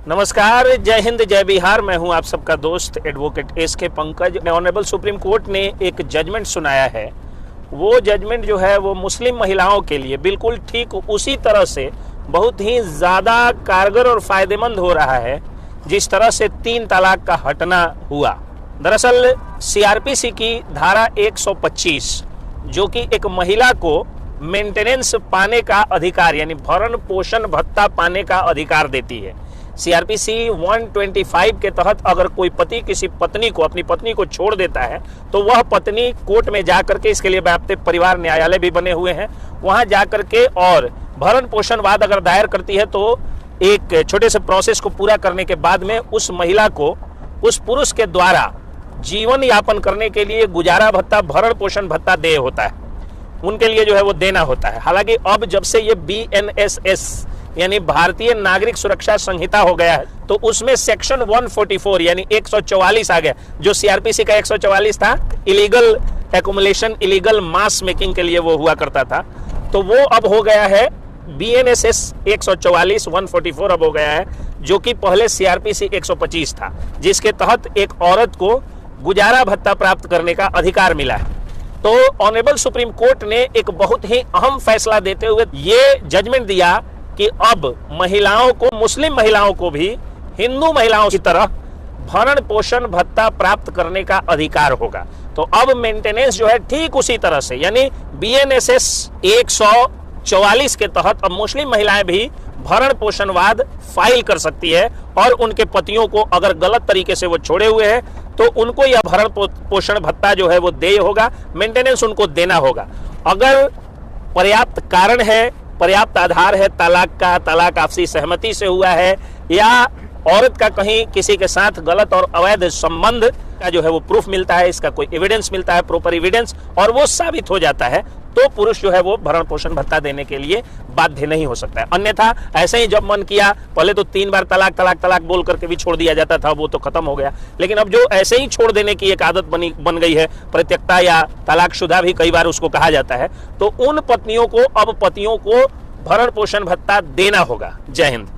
नमस्कार, जय हिंद, जय बिहार। मैं हूं आप सबका दोस्त advocate SK Pankaj. Honourable Supreme Court ने एक जजमेंट सुनाया है। वो जजमेंट जो है वो मुस्लिम महिलाओं के लिए बिल्कुल ठीक उसी तरह से बहुत ही ज़्यादा कारगर और फायदेमंद हो रहा है जिस तरह से 3 तलाक का हटना हुआ। दरअसल सीआरपीसी की धारा 125 जो कि एक महिला को मेंटेनेंस पाने का अधिकार यानी भरण पोषण भत्ता पाने का अधिकार देती है। सीआरपीसी 125 के तहत अगर कोई पति किसी पत्नी को, अपनी पत्नी को छोड़ देता है तो वह पत्नी कोर्ट में जाकर के, इसके लिए व्याप्त परिवार न्यायालय भी बने हुए हैं, वहां जाकर के और भरण पोषण वाद अगर दायर करती है तो एक छोटे से प्रोसेस को पूरा करने के बाद में उस महिला को उस पुरुष के द्वारा जीवन यापन करने के लिए गुजारा भत्ता, भरण पोषण भत्ता देय होता है, उनके लिए जो है वो देना होता है। हालांकि अब जब से ये BNSS यानी भारतीय नागरिक सुरक्षा संहिता हो गया है तो उसमें सेक्शन 144 यानी 144 आ गया, जो सीआरपीसी का 144 था, इलीगल एक्युमुलेशन, इलीगल मास मेकिंग के लिए वो हुआ करता था, तो वो अब हो गया है BNSS 144 144 अब हो गया है, जो कि पहले सीआरपीसी 125 था, जिसके तहत एक औरत को गुजारा भत्ता प्राप्त करने का अधिकार मिला है। तो ऑनरेबल सुप्रीम कोर्ट ने एक बहुत ही अहम फैसला देते हुए ये जजमेंट दिया कि अब महिलाओं को, मुस्लिम महिलाओं को भी हिंदू महिलाओं की तरह भरण पोषण भत्ता प्राप्त करने का अधिकार होगा। तो अब मेंटेनेंस जो है ठीक उसी तरह से यानी BNSS 144 के तहत अब मुस्लिम महिलाएं भी भरण पोषणवाद फाइल कर सकती है और उनके पतियों को अगर गलत तरीके से वो छोड़े हुए हैं तो उनको यह भरण पोषण भत्ता जो है वो देय होगा, मेंटेनेंस उनको देना होगा। अगर पर्याप्त कारण है, पर्याप्त आधार है तलाक का, तलाक आपसी सहमति से हुआ है या औरत का कहीं किसी के साथ गलत और अवैध संबंध का जो है वो प्रूफ मिलता है, इसका कोई एविडेंस मिलता है, प्रॉपर एविडेंस, और वो साबित हो जाता है, तो पुरुष जो है वो भरण पोषण भत्ता देने के लिए बाध्य नहीं हो सकता है। अन्यथा ऐसे ही जब मन किया, पहले तो 3 बार तलाक तलाक तलाक बोल करके भी छोड़ दिया जाता था, वो तो खत्म हो गया। लेकिन अब जो ऐसे ही छोड़ देने की एक आदत बन गई है, परित्यक्ता या तलाकशुदा भी कई बार उसको कहा जाता है, तो उन पत्नियों को अब पतियों को भरण पोषण भत्ता देना होगा। जय हिंद।